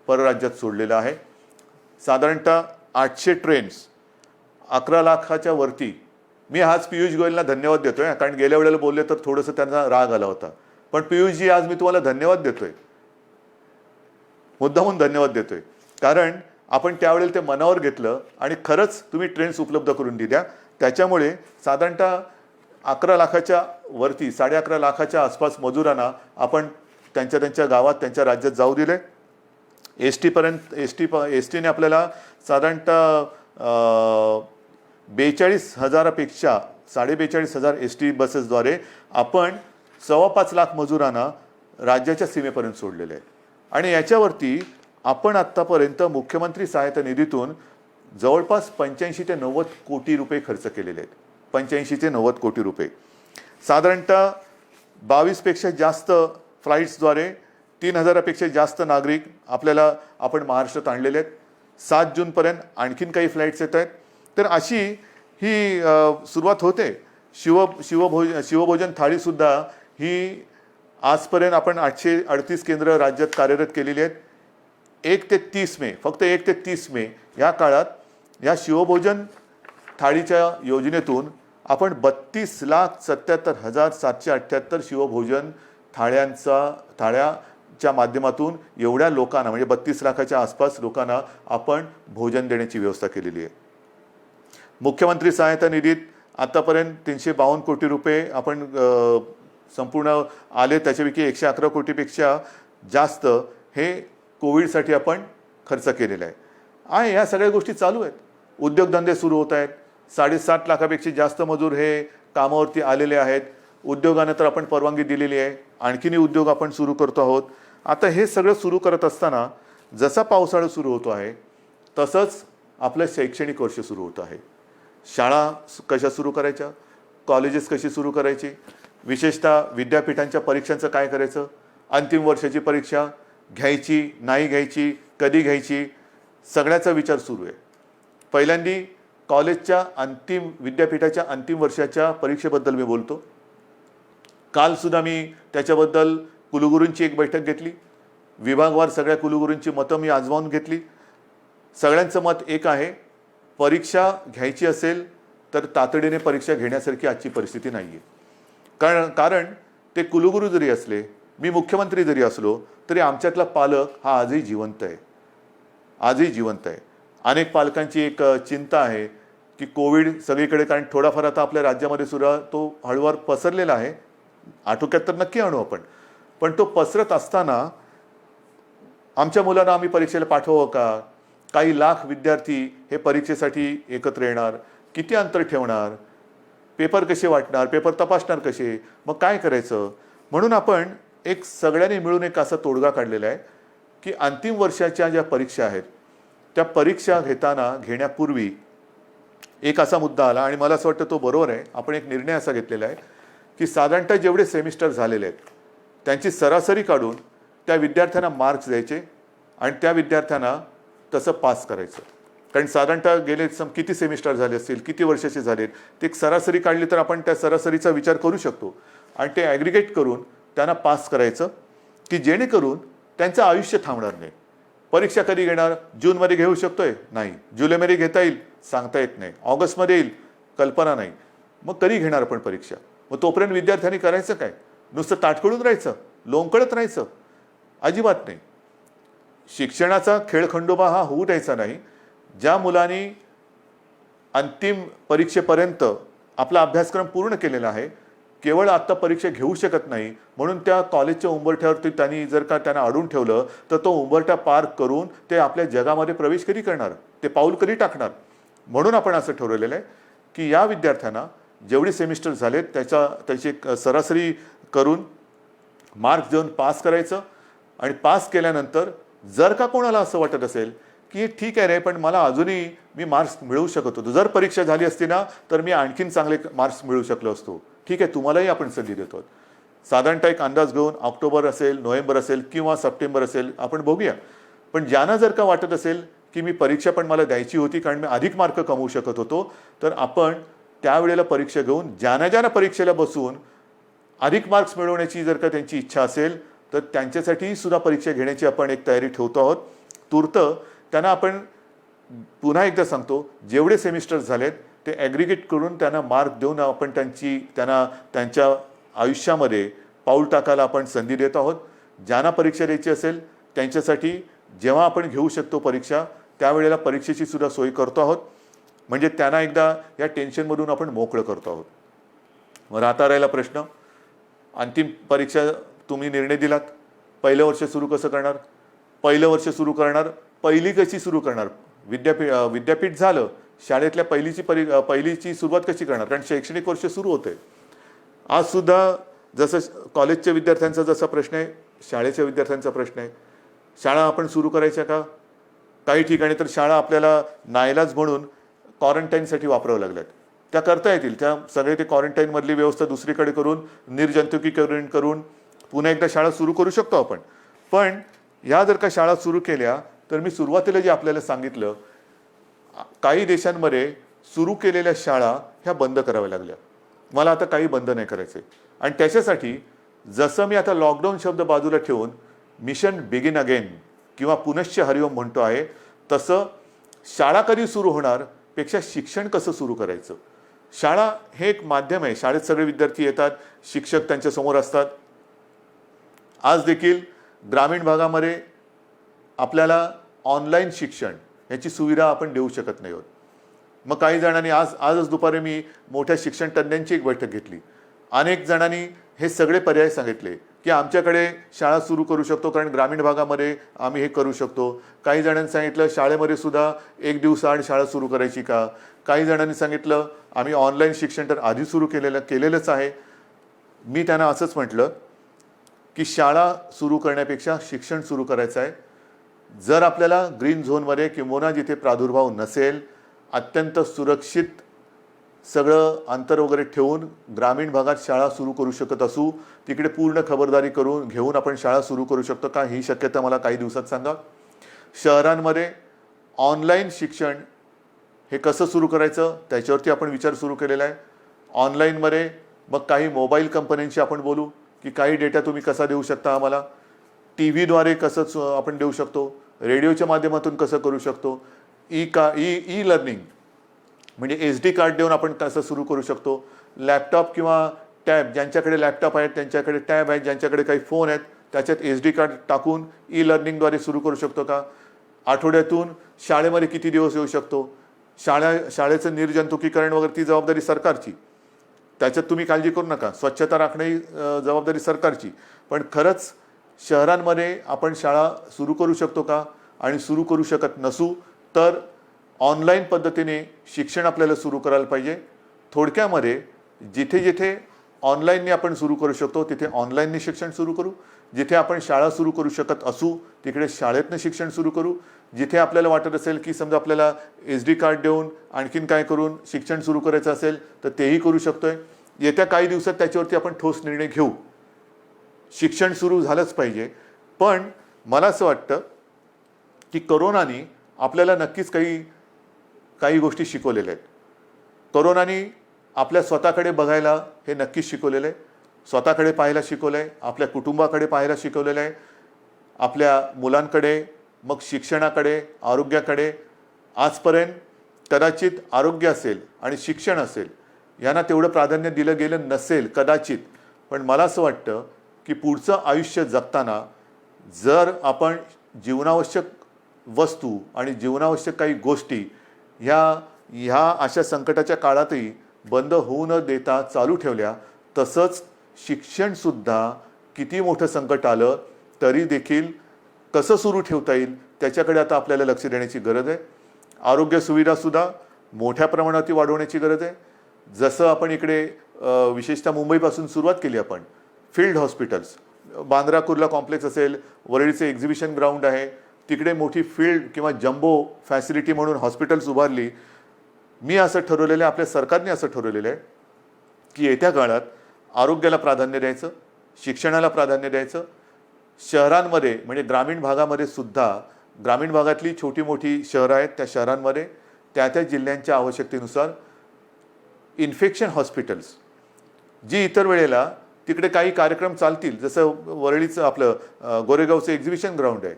परराज्यात सोडलेलं आहे. साधारणतः 800 ट्रेन्स, 11 लाखाच्या वरती. मी आज पियुष गोयलला धन्यवाद देतोय, कारण गेल्या वेळेला बोलले तर थोडंसं त्यांना राग आला होता. पण पियुषजी, आज मी तुम्हाला धन्यवाद देतोय, मुद्दामून धन्यवाद देतोय, कारण आपण त्यावेळेला ते मनावर घेतलं आणि खरंच तुम्ही ट्रेन्स उपलब्ध करून दिल्या. त्याच्यामुळे साधारणतः 11 लाखाच्या वरती, 11.5 लाखाच्या आसपास मजुरांना आपण त्यांच्या गावात, त्यांच्या राज्यात जाऊ दिले. एस टीने आपल्याला साधारणतः 42,000पेक्षा 42,500 एस टी बसेसद्वारे आपण 5.25 लाख मजुरांना राज्याच्या सीमेपर्यंत सोडलेले आहेत. आणि याच्यावरती आपण आत्तापर्यंत मुख्यमंत्री सहायता निधीतून जवळपास 85 ते 90 कोटी रुपये खर्च केलेले आहेत. 85 ते 90 कोटी रुपये. साधारणतः 22 पेक्षा जास्त फ्लाईट्सद्वारे 3,000पेक्षा जास्त नागरिक आपण महाराष्ट्रात आणलेले आहेत. 7 जूनपर्यंत आणखीन काही फ्लाईट्स येत आहेत. तर अशी ही सुरुवात होते. शिवभोजन थाळीसुद्धा ही आजपर्यंत आपण 838 केंद्र राज्यात कार्यरत केलेली आहेत. 1 ते 30 मे, फक्त 1 ते 30 मे या काळात या शिवभोजन थाळीच्या योजनेतून आपण 32,77,778 शिवभोजन थाळ्याच्या माध्यमातून एवढ्या लोकांना, म्हणजे 32 लाखाच्या आसपास लोकांना आपण भोजन देण्याची व्यवस्था केलेली आहे. मुख्यमंत्री सहायता निधीत आतापर्यंत 352 कोटी रुपये आपण संपूर्ण आले. त्याच्यापैकी 111 कोटीपेक्षा जास्त हे कोविडसाठी आपण खर्च केलेला आहे. या सगळ्या गोष्टी चालू आहेत. उद्योगधंदे सुरू होत आहेत. 7.5 लाखापेक्षा जास्त मजूर हे कामावरती आलेले आहेत. उद्योगांना तर आपण परवानगी दिलेली आहे. आणखीनही उद्योग आपण सुरू करतो आहोत. आता हे सगळं सुरू करत असताना जसा पावसाळा सुरू होतो आहे तसंच आपलं शैक्षणिक वर्ष सुरू होतं आहे. शाळा कशा सुरू करायच्या, कॉलेजेस कशी सुरू करायची, विशेषतः विद्यापीठांच्या परीक्षांचं काय करायचं, अंतिम वर्षाची परीक्षा घ्यायची नाही घ्यायची, कधी घ्यायची, सगळ्याचा विचार सुरू आहे. पहिल्यांदी कॉलेजच्या विद्यापीठाच्या अंतिम वर्षाच्या परीक्षेबद्दल मी बोलतो. कालसुद्धा मी त्याच्याबद्दल कुलगुरूंची एक बैठक घेतली. विभागवार सगळ्या कुलगुरूंची मतं मी आजमावून घेतली. सगळ्यांचं मत एक आहे, परीक्षा घ्यायची असेल तर तातडीने परीक्षा घेण्यासारखी आजची परिस्थिती नाही आहे. कारण ते कुलगुरू जरी असले, मी मुख्यमंत्री जरी असलो, तरी आमच्यातला पालक हा आजही जिवंत आहे. अनेक पालकांची एक चिंता आहे की कोविड सगळीकडे, कारण थोडाफार आता आपल्या राज्यामध्ये सुद्धा तो हळूवार पसरलेला आहे. आटोक्यात तर नक्की आणू आपण, पण तो पसरत असताना आमच्या मुलांना आम्ही परीक्षेला पाठवावं का? काही लाख विद्यार्थी हे परीक्षेसाठी एकत्र येणार, किती अंतर ठेवणार, पेपर कसे वाटणार, पेपर तपासणार कसे, मग काय करायचं? म्हणून आपण सगळ्यांनी मिळून एक असा तोडगा काढलेला आहे की अंतिम वर्षाच्या ज्या परीक्षा आहेत त्या परीक्षा घेण्यापूर्वी एक असा मुद्दा आला, आणि मला असं वाटतं तो बरोबर आहे. आपण एक निर्णय असा घेतलेला आहे की साधारणतः जेवढे सेमिस्टर झालेले आहेत त्यांची सरासरी काढून त्या विद्यार्थ्यांना मार्क्स द्यायचे आणि त्या विद्यार्थ्यांना तसं पास करायचं. कारण साधारणतः गेले किती सेमिस्टर झाले असतील, किती वर्षाचे झालेत, ते एक सरासरी काढली तर आपण त्या सरासरीचा विचार करू शकतो आणि ते ॲग्रिगेट करून त्यांना पास करायचं, की जेणेकरून त्यांचं आयुष्य थांबणार नाही. परीक्षा कधी घेणार? जूनमध्ये घेऊ शकतोय? नाही. जुलैमध्ये घेता येईल? सांगता येत नाही. ऑगस्टमध्ये येईल? कल्पना नाही. मग कधी घेणार आपण परीक्षा? मग तोपर्यंत विद्यार्थ्यांनी करायचं काय? नुसतं ताटकळून राहायचं, लोंबकळत राहायचं? अजिबात नाही. शिक्षणाचा खेळखंडोबा हा होऊ द्यायचा नाही. ज्या मुलांनी अंतिम परीक्षेपर्यंत आपला अभ्यासक्रम पूर्ण केलेला आहे, केवळ आत्ता परीक्षा घेऊ शकत नाही म्हणून त्या कॉलेजच्या उंबरठ्यावरती त्यांनी जर का त्यांना अडून ठेवलं तर तो उंबरठा पार करून ते आपल्या जगामध्ये प्रवेश कधी करणार? ते पाऊल कधी टाकणार? म्हणून आपण असं ठरवलेलं आहे की या विद्यार्थ्यांना जेवढे सेमिस्टर झालेत त्याची सरासरी करून मार्क्स देऊन पास करायचं. आणि पास केल्यानंतर जर का कोणाला असं वाटत असेल की ठीक आहे रे, पण मला अजूनही मी मार्क्स मिळवू शकत होतो, जर परीक्षा झाली असती ना तर मी आणखीन चांगले मार्क्स मिळवू शकलो असतो, ठीक आहे, तुम्हालाही आपण संधी देतो. साधारणतः एक अंदाज घेऊन ऑक्टोबर असेल, नोव्हेंबर असेल किंवा सप्टेंबर असेल, आपण बघूया. पण ज्यांना जर का वाटत असेल की मी परीक्षा पण मला द्यायची होती कारण मी अधिक मार्क कमवू शकत होतो, तर आपण त्यावेळेला परीक्षा घेऊन ज्यांना परीक्षेला बसून अधिक मार्क्स मिळवण्याची जर का त्यांची इच्छा असेल तर त्यांच्यासाठी सुद्धा परीक्षा घेण्याची आपण एक तयारी ठेवतो आहोत. तूर्त त्यांना आपण पुन्हा एकदा सांगतो, जेवढे सेमिस्टर झालेत ते ॲग्रिगेट करून त्यांना मार्क देऊन आपण त्यांना त्यांच्या आयुष्यामध्ये पाऊल टाकायला आपण संधी देत आहोत. ज्यांना परीक्षा द्यायची असेल त्यांच्यासाठी जेव्हा आपण घेऊ शकतो परीक्षा त्यावेळेला परीक्षेची सुद्धा सोय करतो आहोत. म्हणजे त्यांना एकदा या टेन्शनमधून आपण मोकळं करतो आहोत. मग राहता राहिला प्रश्न, अंतिम परीक्षा तुम्ही निर्णय दिलात, पहिलं वर्ष सुरू कसं करणार? पहिलं वर्ष सुरू करणार, पहिली कशी सुरू करणार? विद्यापीठ झालं, शाळेतल्या पहिलीची सुरुवात कशी करणार? कारण शैक्षणिक वर्ष सुरू होतंय. आज सुद्धा जसं कॉलेजच्या विद्यार्थ्यांचा जसा प्रश्न आहे, शाळेच्या विद्यार्थ्यांचा प्रश्न आहे. शाळा आपण सुरू करायच्या का? काही ठिकाणी तर शाळा आपल्याला नाईलाज म्हणून क्वारंटाईनसाठी वापरावं लागल्यात. त्या करता येतील, त्या सगळे ते क्वारंटाईनमधली व्यवस्था दुसरीकडे करून निर्जंतुकीकरण करून पुन्हा एकदा शाळा सुरू करू शकतो आपण. पण ह्या जर का शाळा सुरू केल्या तर मी सुरुवातीला जे आपल्याला सांगितलं, काही देशांमध्ये सुरू केलेल्या शाळा ह्या बंद कराव्या लागल्या. मला आता काही बंद नाही करायचे. आणि त्याच्यासाठी जसं मी आता लॉकडाऊन शब्द बाजूला ठेवून मिशन बिगिन अगेन किंवा पुनश्च हरिओम म्हणतो आहे, तसं शाळा कधी सुरू होणार पेक्षा शिक्षण कसं सुरू करायचं. शाळा हे एक माध्यम आहे. शाळेत सगळे विद्यार्थी येतात, शिक्षक त्यांच्यासमोर असतात. आज देखील ग्रामीण भागामध्ये आपल्याला ऑनलाईन शिक्षण याची सुविधा आपण देऊ शकत नाही आहोत. मग काही जणांनी आजच दुपारी मी मोठ्या शिक्षण तज्ज्ञांची एक बैठक घेतली. अनेक जणांनी हे सगळे पर्याय सांगितले की आमच्याकडे शाळा सुरू करू शकतो कारण ग्रामीण भागामध्ये आम्ही हे करू शकतो. काही जणांनी सांगितलं शाळेमध्ये सुद्धा एक दिवसाआड शाळा सुरू करायची का? काही जणांनी सांगितलं आम्ही ऑनलाईन शिक्षण तर आधी सुरू केलेलंच आहे. मी त्यांना असंच म्हटलं की शाळा सुरू करण्यापेक्षा शिक्षण सुरू करायचं आहे. जर आपल्याला ग्रीन झोनमध्ये किंवा जिथे प्रादुर्भाव नसेल, अत्यंत सुरक्षित सगळं अंतर वगैरे ठेवून ग्रामीण भागात शाळा सुरू करू शकत असू, तिकडे पूर्ण खबरदारी घेऊन आपण शाळा सुरू करू शकतो का? ही शक्यता मला काही दिवसात सांगा. शहरांमध्ये ऑनलाईन शिक्षण हे कसं सुरू करायचं त्याच्यावरती आपण विचार सुरू केलेला आहे. ऑनलाईनमध्ये मग काही मोबाईल कंपन्यांशी आपण बोलू की काही डेटा तुम्ही कसा देऊ शकता आम्हाला, टी व्हीद्वारे कसं आपण देऊ शकतो, रेडिओच्या माध्यमातून कसं करू शकतो, ई लर्निंग म्हणजे SD कार्ड देऊन आपण कसं सुरू करू शकतो, लॅपटॉप किंवा टॅब, ज्यांच्याकडे लॅपटॉप आहेत त्यांच्याकडे टॅब आहेत, ज्यांच्याकडे काही फोन आहेत त्याच्यात SD कार्ड टाकून ई लर्निंगद्वारे सुरू करू शकतो का? आठवड्यातून शाळेमध्ये किती दिवस येऊ शकतो? शाळेचं निर्जंतुकीकरण वगैरे ती जबाबदारी सरकारची, त्याच्यात तुम्ही काळजी करू नका. स्वच्छता राखणे ही जबाबदारी सरकारची. पण खरंच शहरांमध्ये आपण शाळा सुरू करू शकतो का? आणि सुरू करू शकत नसू तर ऑनलाईन पद्धतीने शिक्षण आपल्याला सुरू करायला पाहिजे. थोडक्यामध्ये जिथे जिथे ऑनलाईनने आपण सुरू करू शकतो तिथे ऑनलाईनने शिक्षण सुरू करू. जिथे आपण शाळा सुरू करू शकत असू तिकडे शाळेतनं शिक्षण सुरू करू. जिथे आपल्याला वाटत असेल की समजा आपल्याला SD कार्ड देऊन आणखीन काय करून शिक्षण सुरू करायचं असेल तर तेही करू शकतोय. येत्या काही दिवसात त्याच्यावरती आपण ठोस निर्णय घेऊ. शिक्षण सुरू झालंच पाहिजे. पण मला असं वाटतं की कोरोनाने आपल्याला नक्कीच काही काही गोष्टी शिकवलेल्या आहेत. तरुणांनी आपल्या स्वतःकडे बघायला हे नक्कीच शिकवलेलं आहे. स्वतःकडे पाहायला शिकवलं आहे, आपल्या कुटुंबाकडे पाहायला शिकवलेलं आहे, आपल्या मुलांकडे, मग शिक्षणाकडे, आरोग्याकडे. आजपर्यंत कदाचित आरोग्य असेल आणि शिक्षण असेल यांना तेवढं प्राधान्य दिलं गेलं नसेल कदाचित. पण मला असं वाटतं की पुढचं आयुष्य जगताना जर आपण जीवनावश्यक वस्तू आणि जीवनावश्यक काही गोष्टी ह्या अशा संकटाच्या काळातही बंद होऊ न देता चालू ठेवल्या, तसंच शिक्षणसुद्धा किती मोठं संकट आलं तरी देखील कसं सुरू ठेवता येईल त्याच्याकडे आता आपल्याला लक्ष देण्याची गरज आहे. आरोग्य सुविधासुद्धा मोठ्या प्रमाणात वाढवण्याची गरज आहे. जसं आपण इकडे विशेषतः मुंबईपासून सुरुवात केली आपण, field hospitals, Bandra Kurla complex असेल, वरळीचे एक्झिबिशन ग्राउंड आहे, तिकडे मोठी फील्ड किंवा जम्बो फॅसिलिटी म्हणून हॉस्पिटल्स उभारली. मी असं ठरवलेलं आहे, आपल्या सरकारने असं ठरवलेलं आहे की येत्या काळात आरोग्याला प्राधान्य द्यायचं, शिक्षणाला प्राधान्य द्यायचं. शहरांमध्ये म्हणजे ग्रामीण भागामध्ये सुद्धा, ग्रामीण भागातली छोटी मोठी शहरं आहेत त्या शहरांमध्ये त्या जिल्ह्यांच्या आवश्यकतेनुसार इन्फेक्शन हॉस्पिटल्स, जी इतर वेळेला तिकडे काही कार्यक्रम चालतील, जसं वरळीचं आपलं गोरेगावचं एक्झिबिशन ग्राउंड आहे,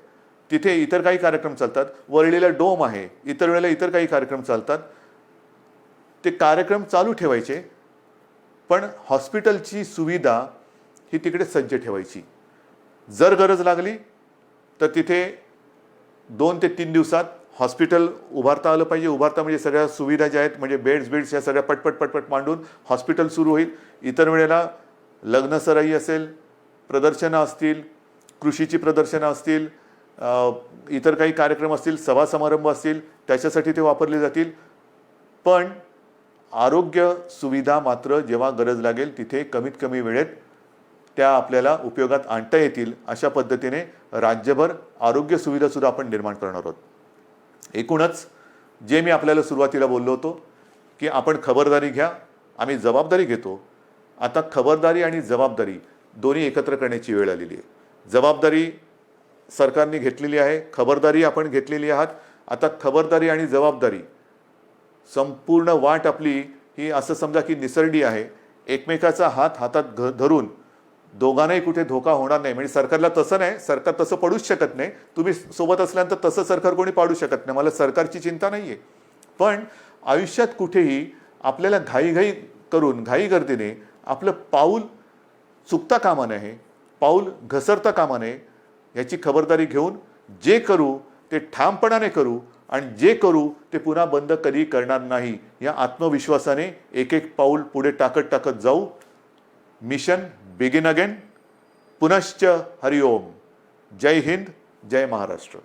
तिथे इतर काही कार्यक्रम चालतात. वरळीला डोम आहे, इतर वेळेला इतर काही कार्यक्रम चालतात. ते कार्यक्रम चालू ठेवायचे, पण हॉस्पिटलची सुविधा ही तिकडे सज्ज ठेवायची. जर गरज लागली तर तिथे 2 ते 3 दिवसात हॉस्पिटल उभारता आलं पाहिजे. उभारता म्हणजे सगळ्या सुविधा ज्या आहेत, म्हणजे बेड्स या सगळ्या पटपट मांडून हॉस्पिटल सुरू होईल. इतर वेळेला लग्नसराई असेल, प्रदर्शनं असतील, कृषीची प्रदर्शनं असतील, इतर काही कार्यक्रम असतील, सभा समारंभ असतील, त्याच्यासाठी ते वापरले जातील. पण आरोग्य सुविधा मात्र जेव्हा गरज लागेल तिथे कमीत कमी वेळेत त्या आपल्याला उपयोगात आणता येतील, अशा पद्धतीने राज्यभर आरोग्य सुविधासुद्धा आपण निर्माण करणार आहोत. एकूणच जे मी आपल्याला सुरुवातीला बोललो होतो की आपण खबरदारी घ्या, आम्ही जबाबदारी घेतो. आता खबरदारी आणि जबाबदारी दोन्ही एकत्र करण्याची वेळ आलेली आहे. जबाबदारी सरकारने घेतलेली आहे, खबरदारी आपण घेतलेली आहात. आता खबरदारी आणि जबाबदारी संपूर्ण वाट आपली ही असं समजा की निसरडी आहे. एकमेकाचा हात हातात धरून दोघांनाही कुठे धोका होणार नाही. म्हणजे सरकारला तसं नाही, सरकार तसं पडूच शकत नाही. तुम्ही सोबत असल्यानंतर तसं सरकार कोणी पाडू शकत नाही. मला सरकारची चिंता नाही आहे. पण आयुष्यात कुठेही आपल्याला घाईघाई करून घाईगर्दीने आपलं पाऊल चुकता कामा नये, पाऊल घसरता कामा नये. याची खबरदारी घेऊन जे करू ते ठामपणाने करू आणि जे करू ते पुन्हा बंद कधी करणार नाही, या आत्मविश्वासाने एक एक पाऊल पुढे टाकत जाऊ. Mission begin again. पुनश्च हरिओम. जय हिंद, जय महाराष्ट्र.